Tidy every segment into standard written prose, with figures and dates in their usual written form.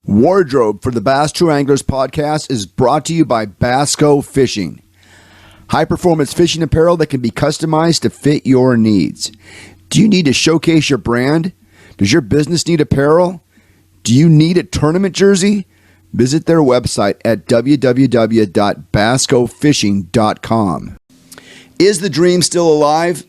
Wardrobe for the Bass True Anglers podcast is brought to you by Basco Fishing. High-performance fishing apparel that can be customized to fit your needs. Do you need to showcase your brand? Does your business need apparel? Do you need a tournament jersey? Visit their website at www.bascofishing.com. Is the dream still alive?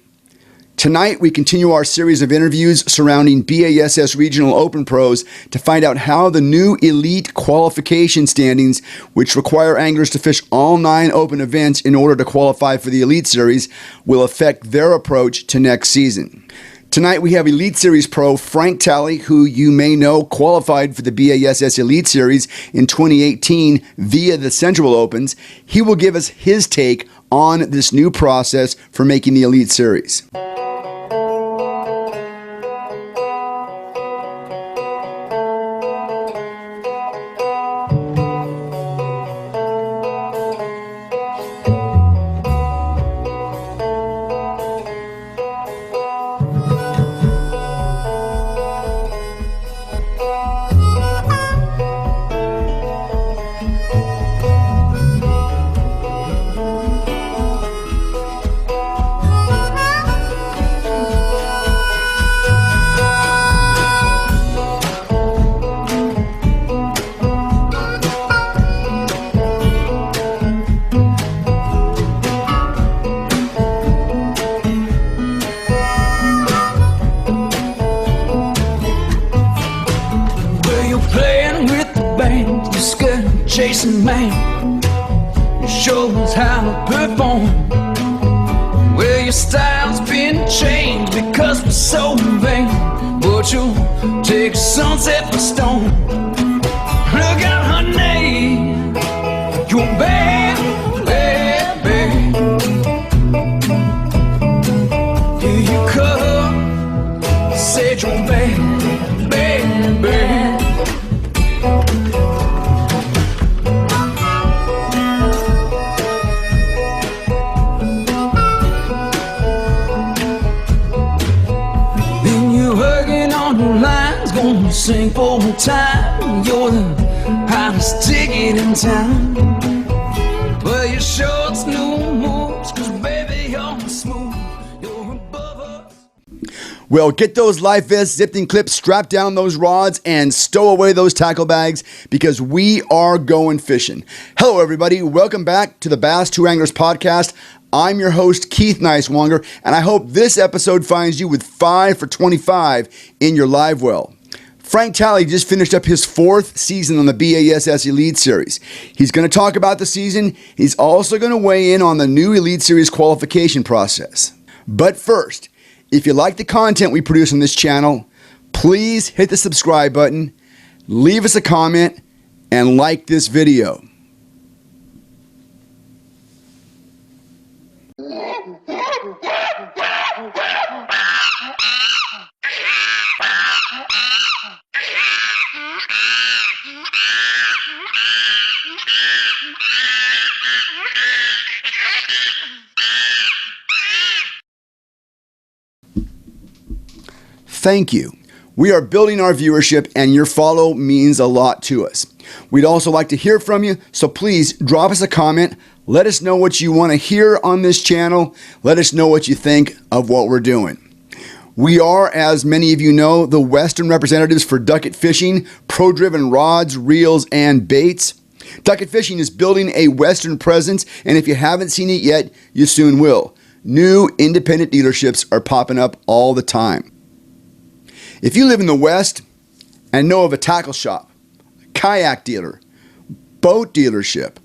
Tonight, we continue our series of interviews surrounding BASS Regional Open Pros to find out how the new Elite Qualification standings, which require anglers to fish all 9 open events in order to qualify for the Elite Series, will affect their approach to next season. Tonight, we have Elite Series Pro Frank Talley, who you may know qualified for the BASS Elite Series in 2018 via the Central Opens. He will give us his take on this new process for making the Elite Series. Chasing man, you show us how to perform. Well, your style's been changed because we're so vain, but you take a sunset for stone. Look out her name, you're bad, bad, bad. Here you come, said you're bad, bad, bad. Sing for a time, you're the hottest ticket in town. Well, your shorts, new moves, cause baby, you're smooth, you're above us. Well, get those life vests zipped in clips, strap down those rods, and stow away those tackle bags because we are going fishing. Hello, everybody. Welcome back to the Bass True Anglers podcast. I'm your host, Keith Nicewonger, and I hope this episode finds you with 5 for 25 in your live well. Frank Talley just finished up his 4th season on the BASS Elite Series. He's going to talk about the season. He's also going to weigh in on the new Elite Series qualification process. But first, if you like the content we produce on this channel, please hit the subscribe button, leave us a comment, and like this video. Thank you. We are building our viewership and your follow means a lot to us. We'd also like to hear from you, so please drop us a comment. Let us know what you want to hear on this channel. Let us know what you think of what we're doing. We are, as many of you know, the Western representatives for Ducket Fishing, pro-driven rods, reels, and baits. Ducket Fishing is building a Western presence, and if you haven't seen it yet, you soon will. New independent dealerships are popping up all the time. If you live in the West and know of a tackle shop, kayak dealer, boat dealership,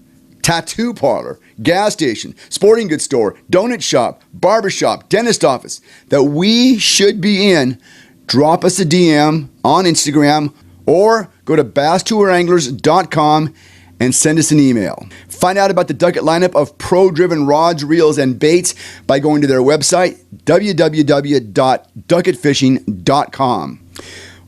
tattoo parlor, gas station, sporting goods store, donut shop, barber shop, dentist office that we should be in, drop us a DM on Instagram or go to basstouranglers.com and send us an email. Find out about the Ducket lineup of pro-driven rods, reels, and baits by going to their website, www.ducketfishing.com.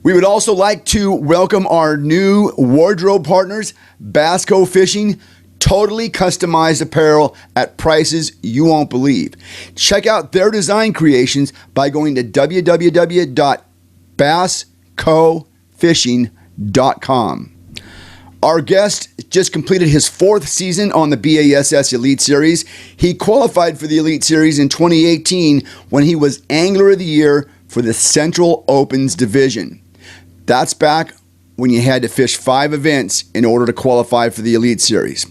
We would also like to welcome our new wardrobe partners, Basco Fishing, totally customized apparel at prices you won't believe. Check out their design creations by going to www.basscofishing.com. Our guest just completed his 4th season on the BASS Elite Series. He qualified for the Elite Series in 2018 when he was Angler of the Year for the Central Opens division. That's back when you had to fish 5 events in order to qualify for the Elite Series.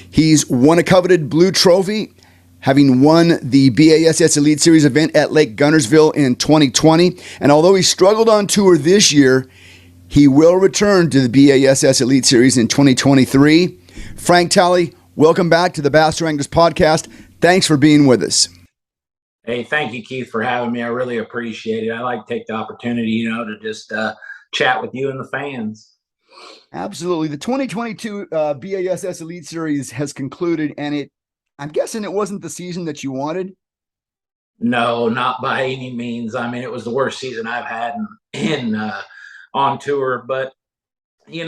He's won a coveted blue trophy, having won the BASS Elite Series event at Lake Guntersville in 2020. And although he struggled on tour this year, he will return to the BASS Elite Series in 2023. Frank Talley, welcome back to the Bass Wranglers podcast. Thanks for being with us. Hey, thank you, Keith, for having me. I really appreciate it. I like to take the opportunity, to just chat with you and the fans. Absolutely. The 2022 BASS Elite Series has concluded, and I'm guessing it wasn't the season that you wanted. No, not by any means. I mean, it was the worst season I've had in on tour, but people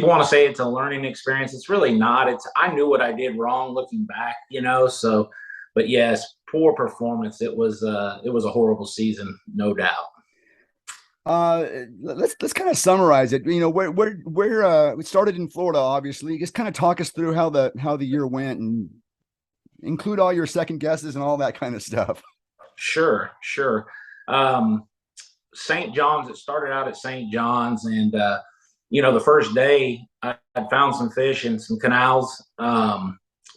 want to say it's a learning experience. It's really not. I knew what I did wrong looking back, so, but yes, poor performance. It was a horrible season, no doubt. Let's kind of summarize it. Where it started in Florida, obviously. Just kind of talk us through how the year went and include all your second guesses and all that kind of stuff. Sure. St. John's, it started out at St. John's, and the first day I found some fish in some canals,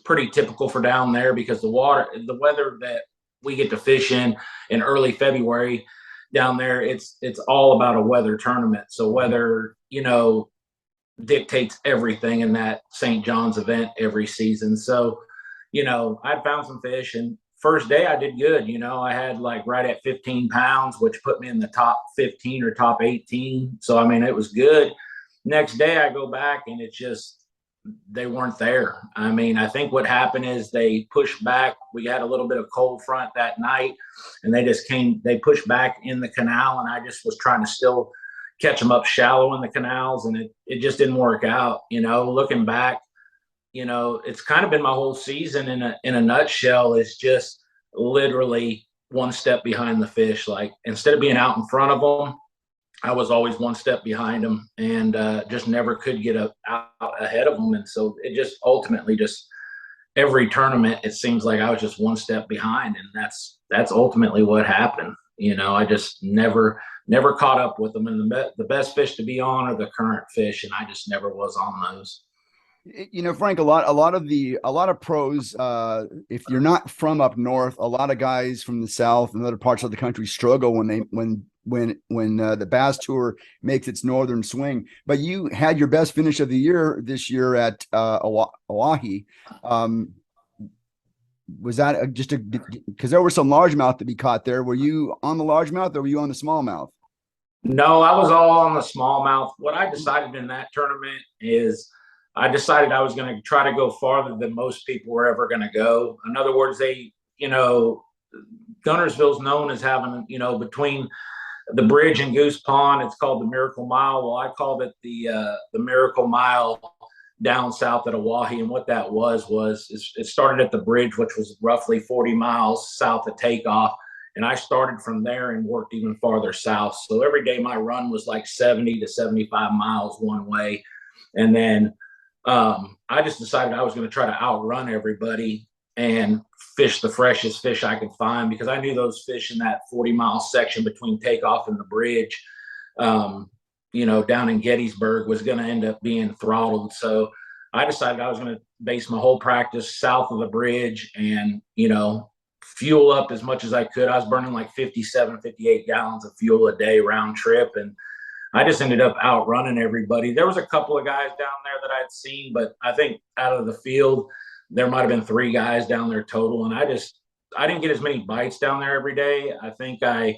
pretty typical for down there because the weather that we get to fish in early February down there, it's all about a weather tournament. So weather, dictates everything in that St. John's event every season. So, I found some fish, and first day I did good. I had like right at 15 pounds, which put me in the top 15 or top 18. So, I mean, it was good. Next day I go back and it's just, they weren't there. I mean, I think what happened is they pushed back. We had a little bit of cold front that night, and they pushed back in the canal, and I just was trying to still catch them up shallow in the canals, and it just didn't work out. Looking back, it's kind of been my whole season in a nutshell. It's just literally one step behind the fish. Like, instead of being out in front of them, I was always one step behind them, and just never could get out ahead of them. And so it just ultimately every tournament, it seems like I was just one step behind, and that's ultimately what happened. I just never caught up with them. And the best fish to be on are the current fish, and I just never was on those. Frank, a lot of pros, if you're not from up north, a lot of guys from the south and other parts of the country struggle when the Bass Tour makes its northern swing. But you had your best finish of the year this year at Oahe. Was that just because there were some largemouth to be caught there? Were you on the largemouth or were you on the smallmouth? No, I was all on the smallmouth. What I decided in that tournament is I decided I was going to try to go farther than most people were ever going to go. In other words, Guntersville's known as having, between the bridge and Goose Pond, it's called the Miracle Mile. Well, I called it the Miracle Mile down south at Oahe. And what that was it started at the bridge, which was roughly 40 miles south of Takeoff. And I started from there and worked even farther south. So every day my run was like 70 to 75 miles one way. And then I just decided I was going to try to outrun everybody and fish the freshest fish I could find, because I knew those fish in that 40-mile section between Takeoff and the bridge, down in Gettysburg, was going to end up being throttled. So I decided I was going to base my whole practice south of the bridge and, fuel up as much as I could. I was burning like 57, 58 gallons of fuel a day round trip. And I just ended up outrunning everybody. There was a couple of guys down there that I'd seen, but I think out of the field, there might've been 3 guys down there total. And I didn't get as many bites down there every day. I think I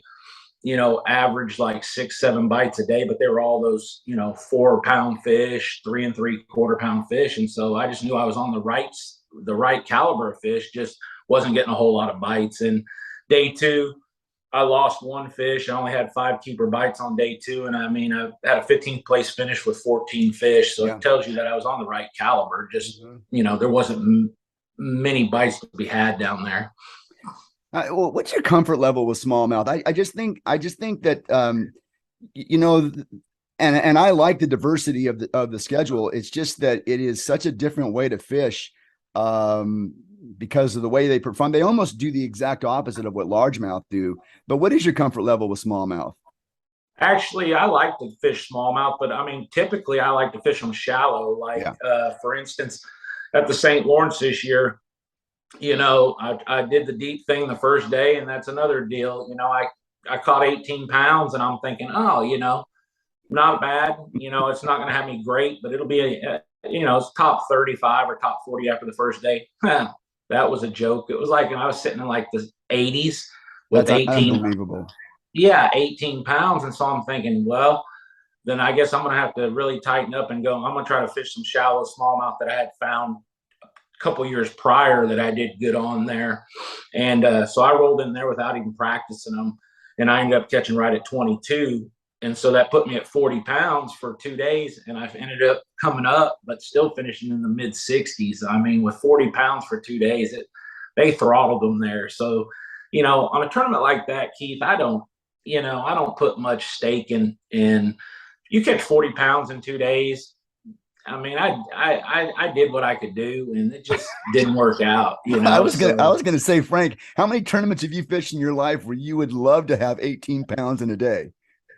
averaged like 6, 7 bites a day, but they were all those, 4-pound fish, 3 3/4 pound fish. And so I just knew I was on the right caliber of fish, just wasn't getting a whole lot of bites. And day 2, I lost 1 fish. I only had 5 keeper bites on day 2. And I mean, I had a 15th place finish with 14 fish. So It tells you that I was on the right caliber. Just, there wasn't many bites to be had down there. Well, what's your comfort level with smallmouth? I just think that, And I like the diversity of the schedule. It's just that it is such a different way to fish, because of the way they perform. They almost do the exact opposite of what largemouth do. But what is your comfort level with smallmouth? Actually, I like to fish smallmouth, but I mean, typically I like to fish them shallow. Like, Yeah. for instance, at the St. Lawrence this year, I did the deep thing the first day, and that's another deal. I caught 18 pounds, and I'm thinking, oh, not bad. It's not going to have me great, but it'll be it's top 35 or top 40 after the first day. That was a joke. It was like I was sitting in like the 80s with That's 18. unbelievable. Yeah, 18 pounds. And so I'm thinking, well, then I guess I'm going to have to really tighten up and go. I'm going to try to fish some shallow smallmouth that I had found a couple years prior that I did good on there. And so I rolled in there without even practicing them. And I ended up catching right at 22. And so that put me at 40 pounds for 2 days. And I ended up coming up, but still finishing in the mid 60s. I mean, with 40 pounds for 2 days, they throttled them there. So, on a tournament like that, Keith, I don't put much stake in you catch 40 pounds in 2 days. I mean, I did what I could do, and it just didn't work out. I was gonna say, Frank, how many tournaments have you fished in your life where you would love to have 18 pounds in a day?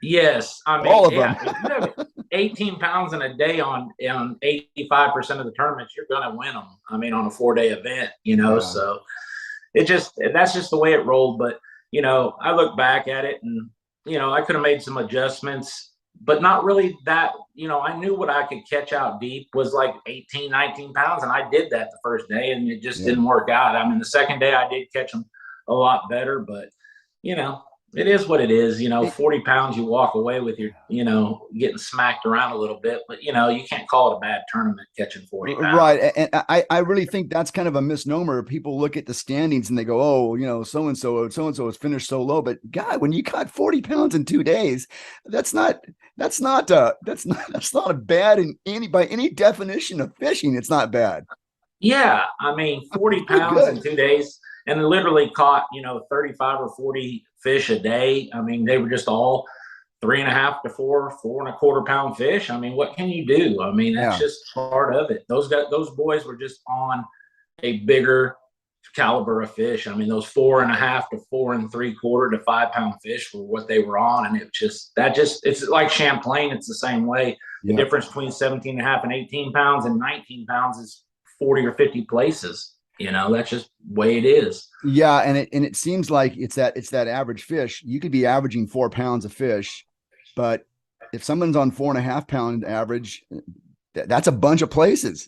Yes, I mean, All of yeah, them. if you have 18 pounds in a day on 85% of the tournaments, you're going to win them. I mean, on a 4-day event, Yeah. so that's just the way it rolled. But, I look back at it and, I could have made some adjustments, but not really that, I knew what I could catch out deep was like 18, 19 pounds. And I did that the first day, and it just didn't work out. I mean, the second day I did catch them a lot better, but, it is what it is. 40 pounds, you walk away with your, getting smacked around a little bit, but, you can't call it a bad tournament catching 40 pounds. Right. And I really think that's kind of a misnomer. People look at the standings and they go, oh, so-and-so has finished so low. But God, when you caught 40 pounds in 2 days, that's not a bad by any definition of fishing. It's not bad. Yeah. I mean, 40 pounds in 2 days, and literally caught, 35 or 40 fish a day. I mean, they were just all 3.5 to 4.25 pound fish. I mean, what can you do? I mean, that's just part of it. Those boys were just on a bigger caliber of fish. I mean, those 4.5 to 4.75 to 5 pound fish were what they were on. And it's like Champlain. It's the same way. The difference between 17.5 and 18 pounds and 19 pounds is 40 or 50 places. That's just the way it is. Yeah, and it seems like it's that average fish. You could be averaging 4 pounds of fish, but if someone's on 4.5 pound average, that's a bunch of places.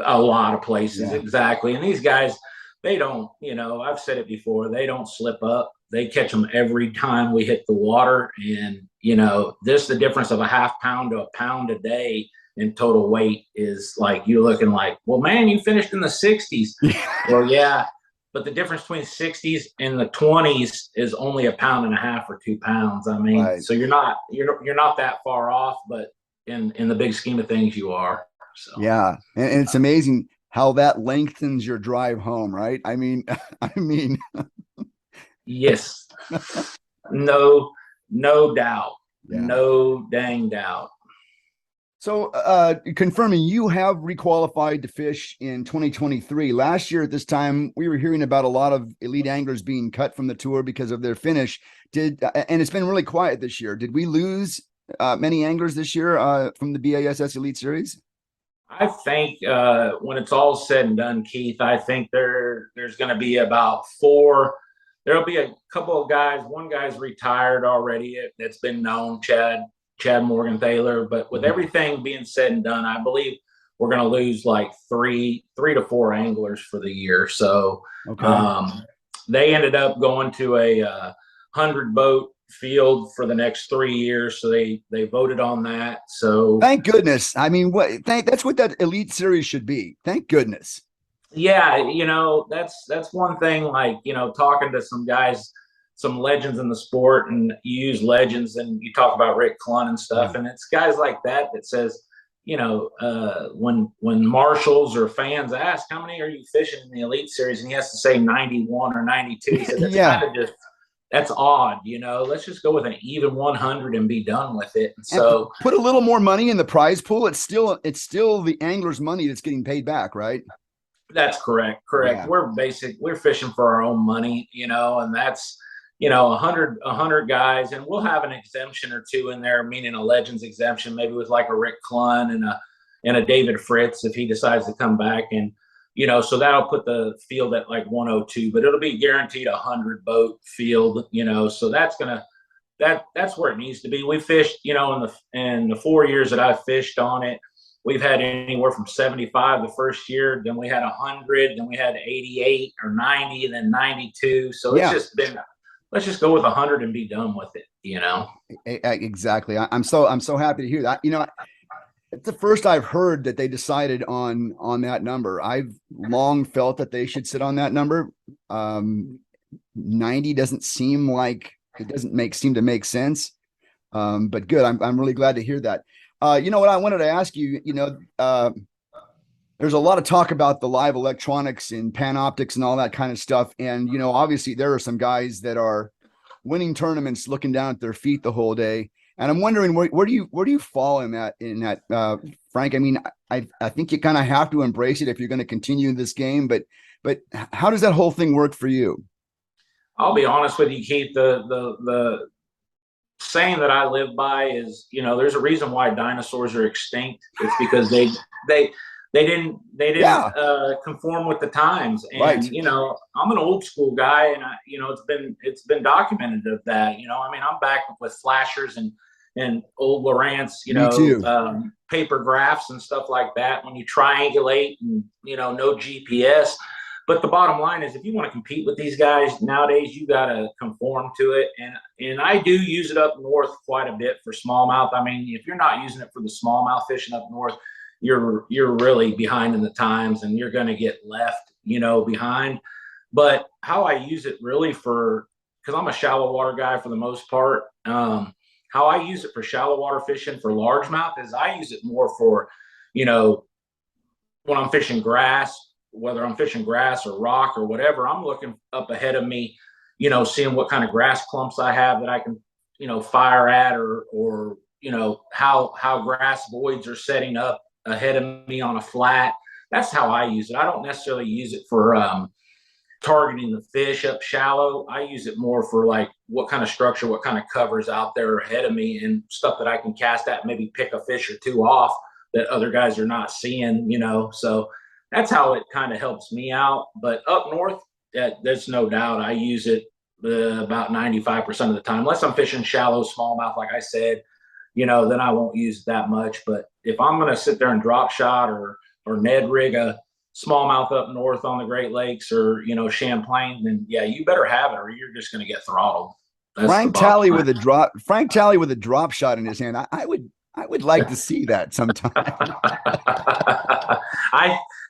A lot of places, exactly. And these guys, they don't. I've said it before. They don't slip up. They catch them every time we hit the water, and the difference of a half pound to a pound a day in total weight is like you're looking like, well, man, you finished in the 60s. Well, yeah, but the difference between 60s and the 20s is only 1.5 pounds or 2 pounds. I mean, so you're not that far off, but in the big scheme of things, you are. So yeah, and it's amazing how that lengthens your drive home, right? I mean, yes, no doubt, no dang doubt. So confirming you have requalified to fish in 2023. Last year at this time, we were hearing about a lot of elite anglers being cut from the tour because of their finish. And it's been really quiet this year. Did we lose many anglers this year from the BASS Elite Series? I think when it's all said and done, Keith, I think there's going to be about 4. There'll be a couple of guys. One guy's retired already. That's been known, Chad Morgan-Thaler. But with everything being said and done, I believe we're going to lose like 3 to 4 anglers for the year. So they ended up going to a 100-boat field for the next 3 years. So they voted on that. So thank goodness. I mean, that's what that Elite Series should be. Thank goodness. Yeah, that's one thing, like, talking to some guys, some legends in the sport, and you use legends and you talk about Rick Clunn and stuff. And it's guys like that says, when marshals or fans ask, how many are you fishing in the Elite Series? And he has to say 91 or 92. He said, that's odd, you know. Let's just go with an even 100 and be done with it. And And so put a little more money in the prize pool. It's still the angler's money that's getting paid back, right? that's correct. Yeah. We're fishing for our own money, you know, and that's, you know, a hundred guys, and we'll have an exemption or two in there, meaning a legends exemption, maybe with like a Rick Clunn and a David Fritz if he decides to come back. And, you know, so that'll put the field at like 102, but it'll be guaranteed 100 boat field, you know, so that's where it needs to be. We fished, you know, in the 4 years that I've fished on it, we've had anywhere from 75 the first year, then we had 100, then we had 88 or 90, and then 92. So it's just been, let's just go with 100 and be done with it, you know. Exactly. I'm so happy to hear that. You know, it's the first I've heard that they decided on that number. I've long felt that they should sit on that number. 90 doesn't seem like it doesn't seem to make sense. But good. I'm really glad to hear that. You know what I wanted to ask you, you know, there's a lot of talk about the live electronics and Panoptics and all that kind of stuff. And, you know, obviously there are some guys that are winning tournaments, looking down at their feet the whole day. And I'm wondering where do you fall in that, Frank? I mean, I think you kind of have to embrace it if you're going to continue this game, but how does that whole thing work for you? I'll be honest with you, Keith, the saying that I live by is, you know, there's a reason why dinosaurs are extinct. It's because they didn't conform with the times. And, right. You know, I'm an old school guy, and you know, it's been documented of that, you know. I mean, I'm back with flashers and old Lowrance, you know, paper graphs and stuff like that when you triangulate and, you know, no GPS. But the bottom line is, if you want to compete with these guys nowadays, you got to conform to it. And I do use it up north quite a bit for smallmouth. I mean, if you're not using it for the smallmouth fishing up north, you're really behind in the times, and you're going to get left, you know, behind. But how I use it really because I'm a shallow water guy for the most part. How I use it for shallow water fishing for largemouth is I use it more for, you know, when I'm fishing grass, whether I'm fishing grass or rock or whatever, I'm looking up ahead of me, you know, seeing what kind of grass clumps I have that I can, you know, fire at, or, you know, how grass voids are setting up ahead of me on a flat. That's how I use it. I don't necessarily use it for targeting the fish up shallow. I use it more for like what kind of structure, what kind of covers out there ahead of me, and stuff that I can cast at, maybe pick a fish or two off that other guys are not seeing, you know. So that's how it kind of helps me out. But up north, there's no doubt I use it about 95% of the time, unless I'm fishing shallow smallmouth, like I said, you know, then I won't use it that much. But if I'm going to sit there and drop shot or Ned rig a smallmouth up north on the Great Lakes, or, you know, Champlain, then yeah, you better have it, or you're just going to get throttled. That's Frank Talley with a drop shot in his hand. I would like to see that sometime.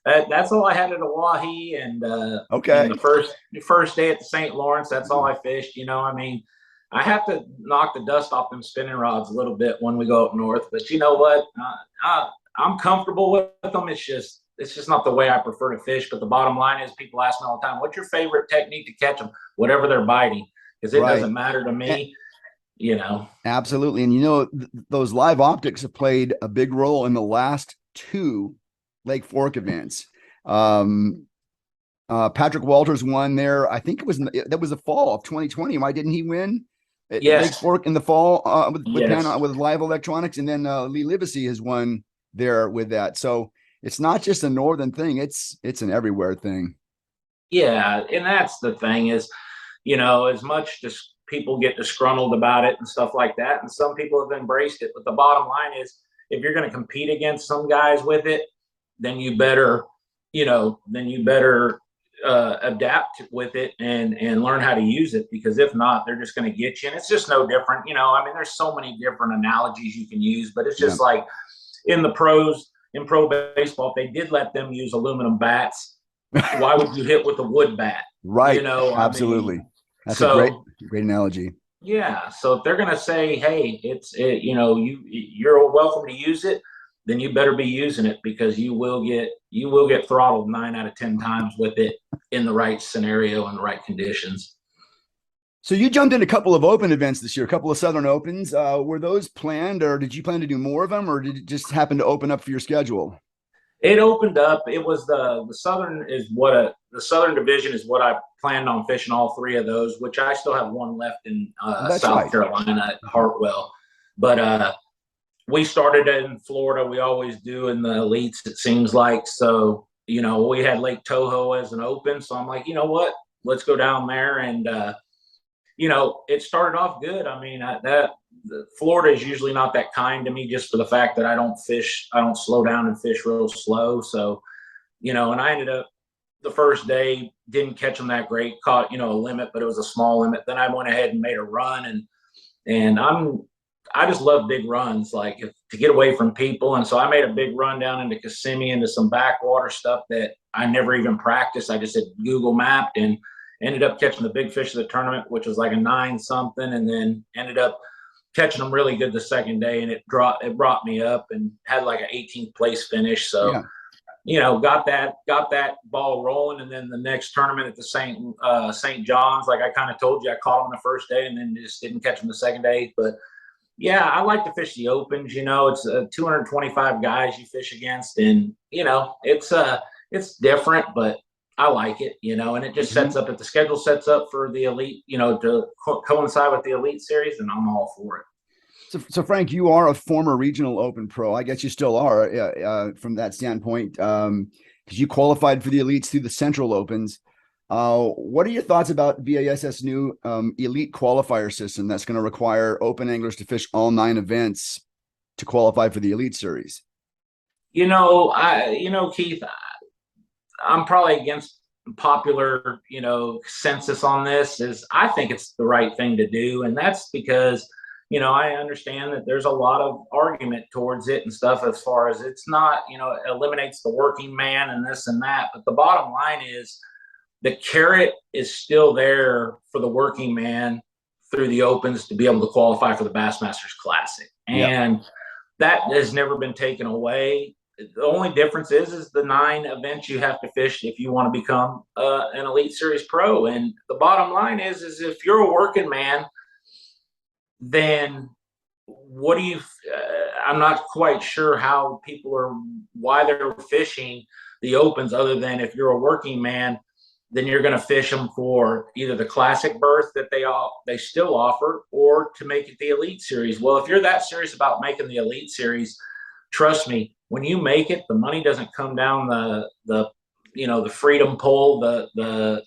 That's all I had at Oahe, and okay. And the first day at the St. Lawrence, that's all I fished. You know, I mean, I have to knock the dust off them spinning rods a little bit when we go up north, but you know what? I'm comfortable with them. It's just not the way I prefer to fish. But the bottom line is, people ask me all the time, "What's your favorite technique to catch them?" Whatever they're biting, because it doesn't matter to me. You know, absolutely. And you know, those live optics have played a big role in the last two Lake Fork events. Patrick Walters won there. I think that was the fall of 2020. Why didn't he win? Yes. Lake Fork in the fall with live electronics, and then Lee Livesey has won there with that. So it's not just a northern thing; it's an everywhere thing. Yeah, and that's the thing is, you know, as much as people get disgruntled about it and stuff like that, and some people have embraced it, but the bottom line is, if you're going to compete against some guys with it, then you better, adapt with it and learn how to use it, because if not, they're just going to get you. And it's just no different. You know, I mean, there's so many different analogies you can use, but it's just like in the pros, in pro baseball, if they did let them use aluminum bats, why would you hit with a wood bat? Right. You know, absolutely. That's a great analogy. Yeah. So if they're going to say, hey, you're welcome to use it, then you better be using it, because you will get throttled 9 out of 10 times with it in the right scenario and the right conditions. So you jumped in a couple of open events this year, a couple of Southern Opens. Were those planned, or did you plan to do more of them, or did it just happen to open up for your schedule? It opened up. It was the Southern is the Southern Division is what I planned on fishing all three of those, which I still have one left in That's South right. Carolina at Hartwell. But we started in Florida. We always do in the elites, it seems like. So, we had Lake Toho as an open. So I'm like, you know what? Let's go down there. And, it started off good. I mean, Florida is usually not that kind to me just for the fact that I don't slow down and fish real slow. So, and I ended up the first day, didn't catch them that great, caught, a limit, but it was a small limit. Then I went ahead and made a run and I just love big runs, like to get away from people. And so I made a big run down into Kissimmee, into some backwater stuff that I never even practiced. I just had Google mapped and ended up catching the big fish of the tournament, which was like a 9 something, and then ended up catching them really good the second day. And it brought me up and had like an 18th place finish. So, got that ball rolling. And then the next tournament at the St. John's, like I kind of told you, I caught them the first day and then just didn't catch them the second day. But yeah, I like to fish the opens. It's 225 guys you fish against, and it's different, but I like it. And it just sets up. If the schedule sets up for the elite, to coincide with the elite series, then I'm all for it. So Frank, you are a former regional open pro. I guess you still are from that standpoint, because you qualified for the elites through the Central Opens. What are your thoughts about BASS new elite qualifier system that's going to require open anglers to fish all 9 events to qualify for the elite series? Keith, I'm probably against popular, consensus on this. I think it's the right thing to do. And that's because, I understand that there's a lot of argument towards it and stuff, as far as it's not, it eliminates the working man and this and that. But the bottom line is, the carrot is still there for the working man through the opens to be able to qualify for the Bassmasters Classic. And that has never been taken away. The only difference is the 9 events you have to fish if you want to become an Elite Series pro. And the bottom line is if you're a working man, then what do you I'm not quite sure how why they're fishing the opens, other than if you're a working man, then you're going to fish them for either the classic berth that they still offer, or to make it the Elite Series. Well, if you're that serious about making the Elite Series, trust me, when you make it, the money doesn't come down the freedom pole, the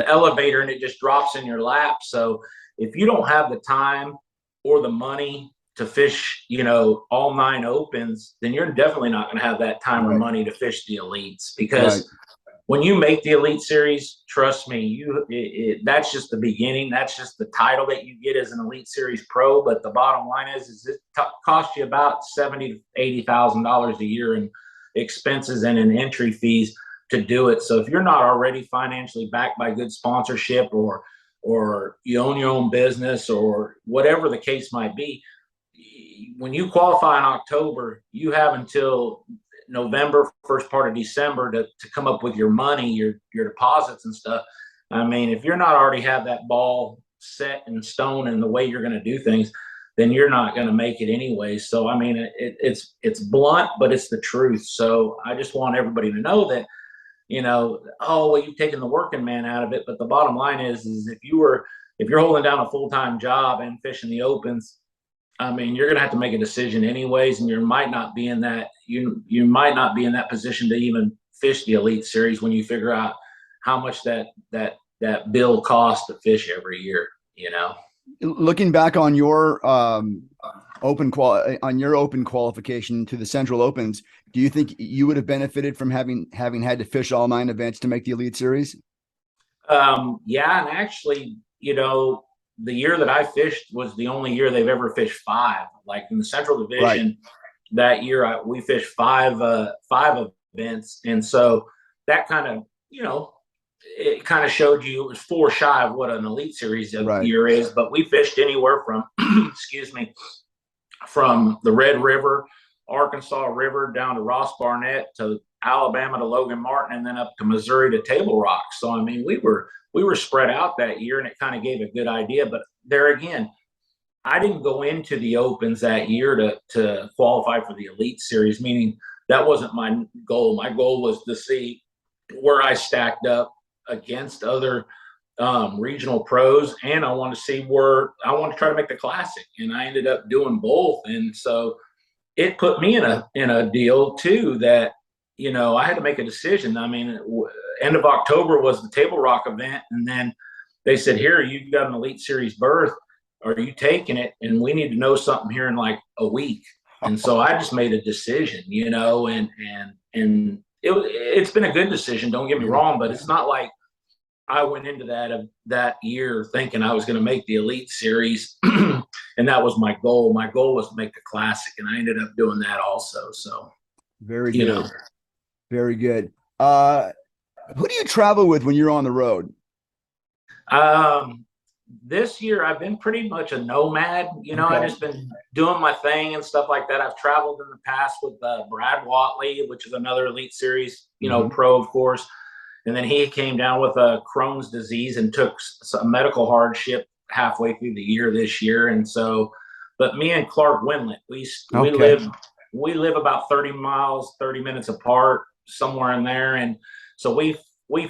elevator, and it just drops in your lap. So if you don't have the time or the money to fish, all 9 opens, then you're definitely not going to have that time or money to fish the elites, because when you make the Elite Series, trust me, that's just the beginning. That's just the title that you get as an Elite Series pro. But the bottom line is it costs you about $70,000 to $80,000 a year in expenses and in entry fees to do it. So if you're not already financially backed by good sponsorship, or you own your own business, or whatever the case might be, when you qualify in October, you have until November, first part of December to come up with your money, your deposits and stuff. I mean, if you're not already have that ball set in stone in the way you're going to do things, then you're not going to make it anyway. So, I mean, it's blunt, but it's the truth. So I just want everybody to know that, you've taken the working man out of it. But the bottom line is if you're holding down a full-time job and fishing the opens, I mean, you're going to have to make a decision anyways, and you might not be in that position to even fish the Elite Series when you figure out how much that bill costs to fish every year. Looking back on your open qualification to the Central Opens, do you think you would have benefited from having had to fish all 9 events to make the Elite Series? Yeah, and actually, the year that I fished was the only year they've ever fished 5. Like in the Central Division, that year we fished 5 events, and so that kind of it kind of showed you it was 4 shy of what an Elite Series year is. But we fished anywhere from excuse me, from the Red River Arkansas River down to Ross Barnett to Alabama to Logan Martin, and then up to Missouri to Table Rock. So I mean, we were spread out that year, and it kind of gave a good idea. But there again, I didn't go into the opens that year to qualify for the Elite Series, meaning that wasn't my goal. My goal was to see where I stacked up against other regional pros, and I want to see where I want to try to make the classic. And I ended up doing both, and so it put me in a deal too that, you know, I had to make a decision. I mean, end of October was the Table Rock event, and then they said, "Here, you've got an Elite Series berth. Are you taking it? And we need to know something here in like a week." And so I just made a decision, you know, and it's been a good decision. Don't get me wrong, but it's not like I went into that year thinking I was going to make the Elite Series, and that was my goal. My goal was to make the Classic, and I ended up doing that also. So very good, very good. Who do you travel with when you're on the road? This year I've been pretty much a nomad. You know, Okay. I've just been doing my thing and stuff like that. I've traveled in the past with Brad Watley, which is another Elite Series, you know, pro, of course. And then he came down with a Crohn's disease and took some medical hardship halfway through the year this year. And so, but me and Clark Winlet, we live about 30 minutes apart, somewhere in there. And so we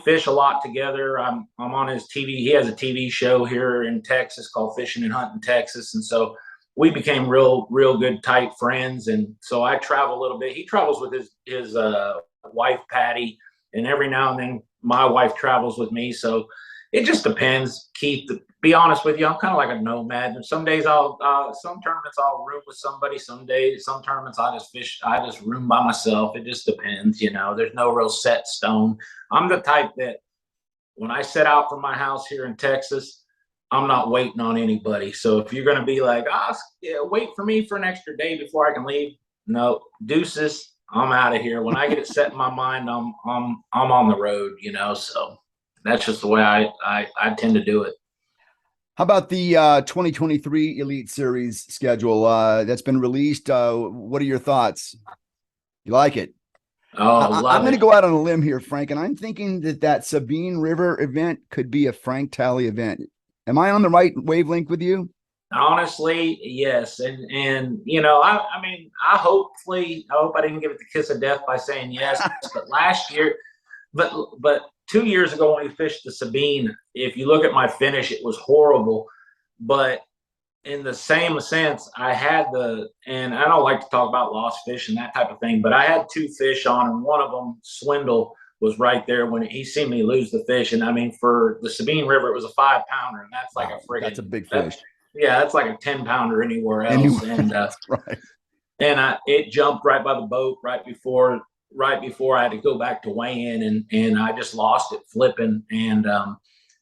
fish a lot together. I'm on his TV. He has a TV show here in Texas called Fishing and Hunting Texas. And so we became real good, tight friends. And so I travel a little bit. He travels with his wife, Patty. And every now and then my wife travels with me. So it just depends, Keith. To be honest with you, I'm kind of like a nomad. And some days some tournaments I'll room with somebody. Some tournaments I just fish. I just room by myself. It just depends, you know. There's no real set stone. I'm the type that when I set out from my house here in Texas, I'm not waiting on anybody. So if you're going to be like, wait for me for an extra day before I can leave, no, deuces. I'm out of here. When I get it set in my mind, I'm on the road, you know. So that's just the way I tend to do it. How about the 2023 Elite Series schedule that's been released? What are your thoughts? You like it? Oh, I'm going to go out on a limb here, Frank, and I'm thinking that Sabine River event could be a Frank Talley event. Am I on the right wavelength with you? Honestly, yes. And you know, I mean, I hope I didn't give it the kiss of death by saying yes. But last year, but 2 years ago when we fished the Sabine, if you look at my finish, it was horrible. But in the same sense, I had and I don't like to talk about lost fish and that type of thing, but I had 2 fish on, and one of them, Swindle, was right there when he seen me lose the fish. And I mean, for the Sabine River, it was a 5-pounder, and that's like that's a big fish. That's like a 10-pounder anywhere else. And right. And it jumped right by the boat right before I had to go back to weigh in, and I just lost it flipping. And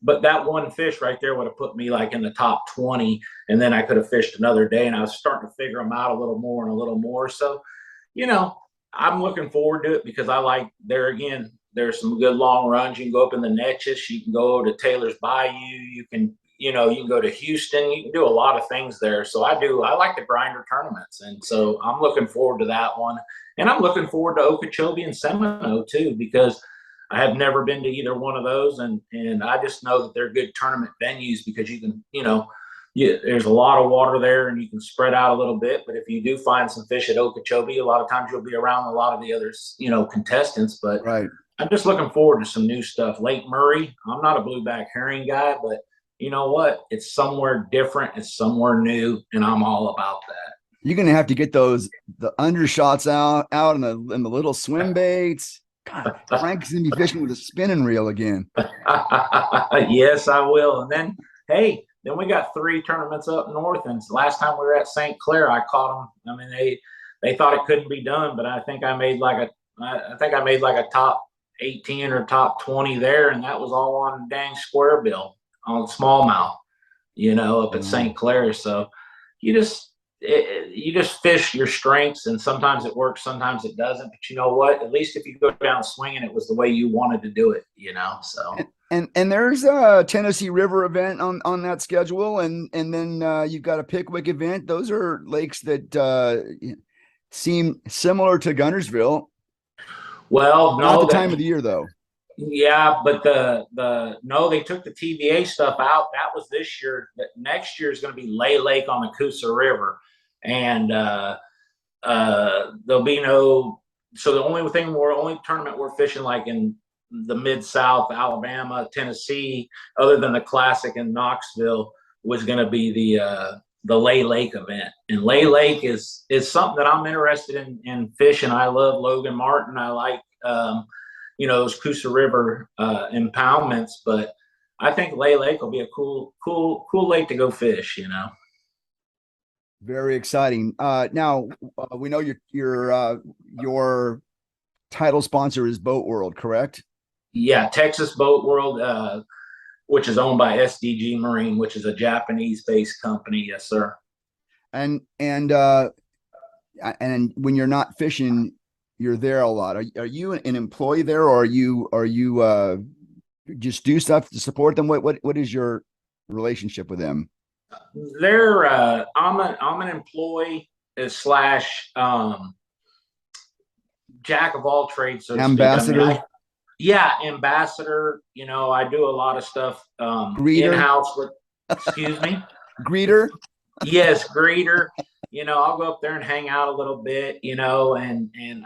but that one fish right there would have put me like in the top 20, and then I could have fished another day. And I was starting to figure them out a little more and a little more. So, you know, I'm looking forward to it because I like, there again, there's some good long runs. You can go up in the Neches, you can go to Taylor's Bayou, you can go to Houston, you can do a lot of things there. So I like the grinder tournaments. And so I'm looking forward to that one. And I'm looking forward to Okeechobee and Seminole too, because I have never been to either one of those. And I just know that they're good tournament venues because you can, there's a lot of water there and you can spread out a little bit. But if you do find some fish at Okeechobee, a lot of times you'll be around a lot of the others, contestants. But right. I'm just looking forward to some new stuff. Lake Murray, I'm not a blueback herring guy, but you know what? It's somewhere different. It's somewhere new, and I'm all about that. You're gonna have to get the undershots out in the little swim baits. God, Frank's gonna be fishing with a spinning reel again. Yes, I will. And then, then we got 3 tournaments up north. And last time we were at St. Clair, I caught them. I mean, they thought it couldn't be done, but I think I made like a top 18 or top 20 there, and that was all on dang square bill on smallmouth, up at St. Clair. So you just fish your strengths, and sometimes it works, sometimes it doesn't. But you know what? At least if you go down swinging, it was the way you wanted to do it, So and there's a Tennessee River event on that schedule, and then you've got a Pickwick event. Those are lakes that seem similar to Gunnersville. Well, Not no, the that time of the year though. yeah, but the no, they took the TVA stuff out. That was this year. Next year is going to be Lay Lake on the Coosa River, and there'll be no. So the only tournament we're fishing like in the Mid South, Alabama, Tennessee, other than the Classic in Knoxville, was going to be the Lay Lake event. And Lay Lake is something that I'm interested in fishing. I love Logan Martin. I like those Coosa River impoundments, but I think Lay Lake will be a cool lake to go fish. Very exciting. Now we know your title sponsor is Boat World, correct? Yeah, Texas Boat World, which is owned by SDG Marine, which is a Japanese-based company. Yes, sir. And when you're not fishing, you're there a lot. Are you an employee there, or are you just do stuff to support them? What is your relationship with them? I'm an employee slash jack of all trades, so to speak. Ambassador, yeah, ambassador. I do a lot of stuff in greeter, house with. Excuse me. greeter. Yes, greeter. I'll go up there and hang out a little bit. And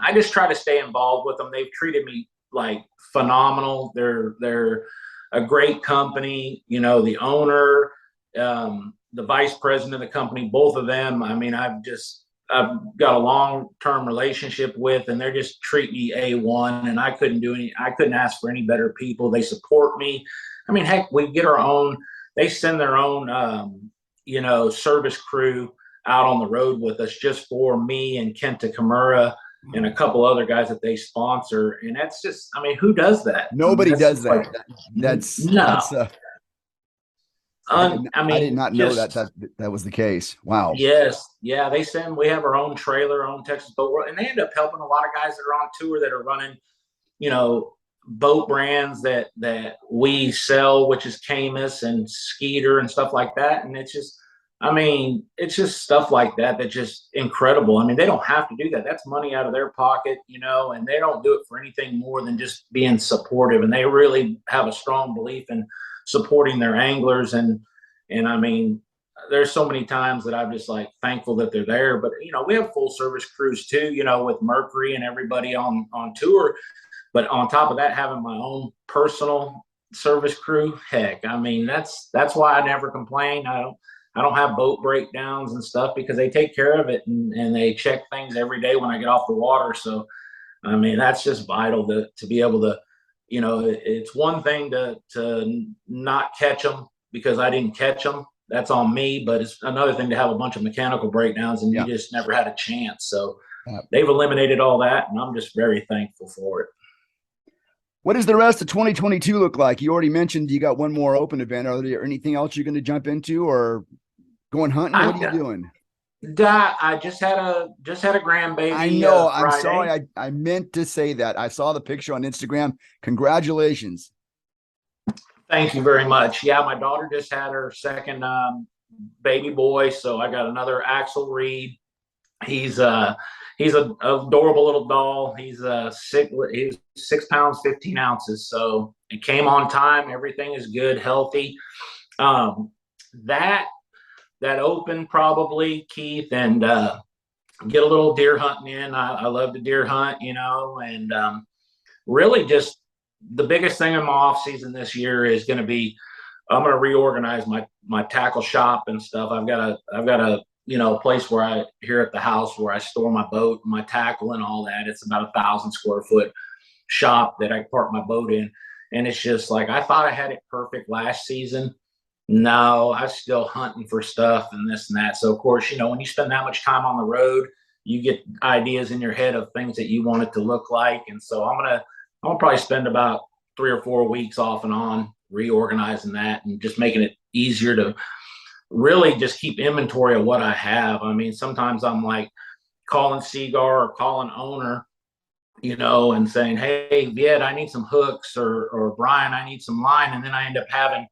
I just try to stay involved with them. They've treated me like phenomenal. They're a great company. The owner, the vice president of the company, both of them. I mean, I've got a long-term relationship with, and they're just treat me A1, and I couldn't ask for any better people. They support me. I mean, heck, we get our own, they send their own, service crew out on the road with us just for me and Kenta Kimura and a couple other guys that they sponsor. And that's just, I mean, who does that? Nobody does that. Like, That's I did not know that was the case. Wow. Yes. Yeah. We have our own trailer, our own Texas Boat World, and they end up helping a lot of guys that are on tour that are running, boat brands that we sell, which is Camus and Skeeter and stuff like that. And it's just stuff like that that's just incredible. I mean, they don't have to do that. That's money out of their pocket, and they don't do it for anything more than just being supportive. And they really have a strong belief in supporting their anglers. And I mean, there's so many times that I'm just like thankful that they're there. But, we have full service crews too, with Mercury and everybody on tour. But on top of that, having my own personal service crew, heck, I mean, that's why I never complain. I don't have boat breakdowns and stuff because they take care of it and they check things every day when I get off the water. So, I mean, that's just vital to be able to, it's one thing to not catch them because I didn't catch them. That's on me. But it's another thing to have a bunch of mechanical breakdowns and you just never had a chance. So they've eliminated all that, and I'm just very thankful for it. What does the rest of 2022 look like? You already mentioned you got one more open event. Are there anything else you're going to jump into or going hunting? What are you doing? I just had a grandbaby. I know. I'm sorry. I meant to say that. I saw the picture on Instagram. Congratulations. Thank you very much. Yeah, my daughter just had her second baby boy. So I got another Axel Reed. He's an adorable little doll. He's 6 pounds, 15 ounces. So it came on time. Everything is good, healthy. That open probably, Keith, and get a little deer hunting in. I love to deer hunt, and really just the biggest thing in my off season this year is going to be, I'm going to reorganize my tackle shop and stuff. I've got a place where here at the house where I store my boat, my tackle and all that. It's about 1,000 square foot shop that I park my boat in. And it's just like, I thought I had it perfect last season. No, I'm still hunting for stuff and this and that. So of course, when you spend that much time on the road, you get ideas in your head of things that you want it to look like. And so I'm gonna probably spend about 3 or 4 weeks off and on reorganizing that and just making it easier to really just keep inventory of what I have. I mean, sometimes I'm like calling Seagar or calling owner, and saying, hey, Viet, I need some hooks, or Brian, I need some line. And then I end up having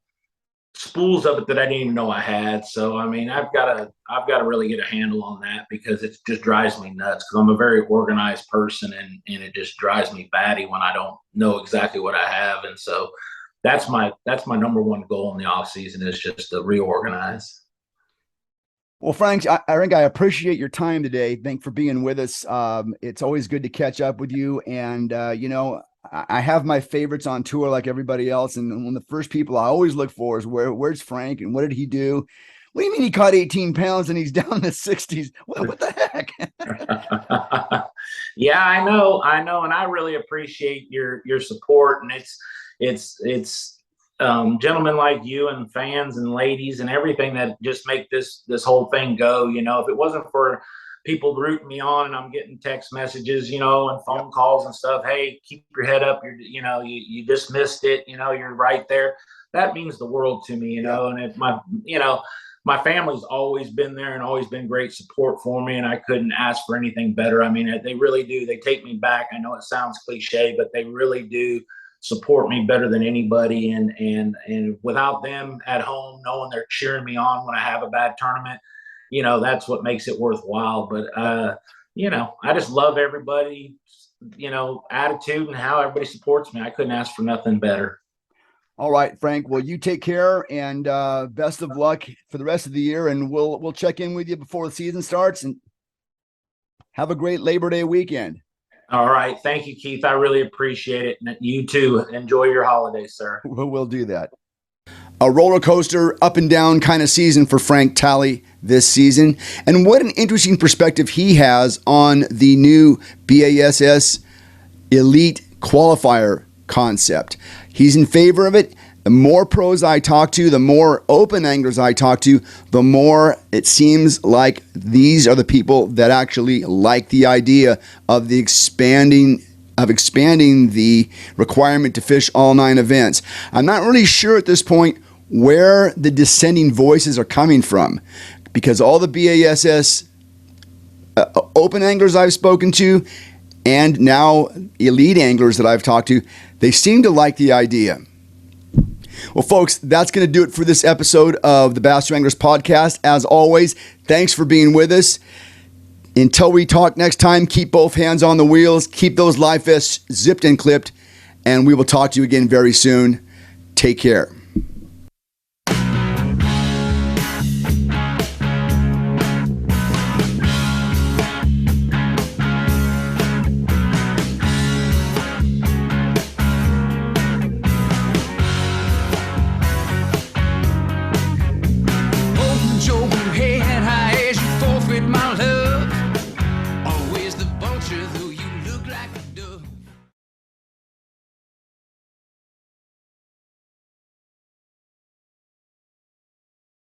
spools of it that I didn't even know I had. So I mean, I've got to really get a handle on that, because it just drives me nuts, because I'm a very organized person, and it just drives me batty when I don't know exactly what I have. And so that's my number one goal in the off season, is just to reorganize. Well, Frank, I think I appreciate your time today. Thanks for being with us. It's always good to catch up with you. And, I have my favorites on tour like everybody else. And one of the first people I always look for is where's Frank and what did he do? What do you mean he caught 18 pounds and he's down in the 60s? What the heck? Yeah, I know. And I really appreciate your support. And it's gentlemen like you and fans and ladies and everything that just make this whole thing go. If it wasn't for people rooting me on, and I'm getting text messages, and phone calls and stuff, hey, keep your head up, you just missed it, you're right there. That means the world to me, and if my family's always been there and always been great support for me, and I couldn't ask for anything better. I mean, they really do. They take me back. I know it sounds cliche, but they really do support me better than anybody. And without them at home, knowing they're cheering me on when I have a bad tournament, that's what makes it worthwhile. But, I just love everybody, attitude and how everybody supports me. I couldn't ask for nothing better. All right, Frank. Well, you take care, and best of luck for the rest of the year. And we'll check in with you before the season starts, and have a great Labor Day weekend. All right. Thank you, Keith. I really appreciate it. And you too. Enjoy your holidays, sir. We'll do that. A roller coaster, up and down kind of season for Frank Talley this season. And what an interesting perspective he has on the new BASS Elite Qualifier concept. He's in favor of it. The more pros I talk to, the more open anglers I talk to, the more it seems like these are the people that actually like the idea of expanding the requirement to fish all 9 events. I'm not really sure at this point where the dissenting voices are coming from, because all the BASS open anglers I've spoken to, and now elite anglers that I've talked to, they seem to like the idea. Well, folks, that's going to do it for this episode of the Bass Wranglers Podcast. As always, thanks for being with us. Until we talk next time, keep both hands on the wheels, keep those life vests zipped and clipped, and we will talk to you again very soon. Take care.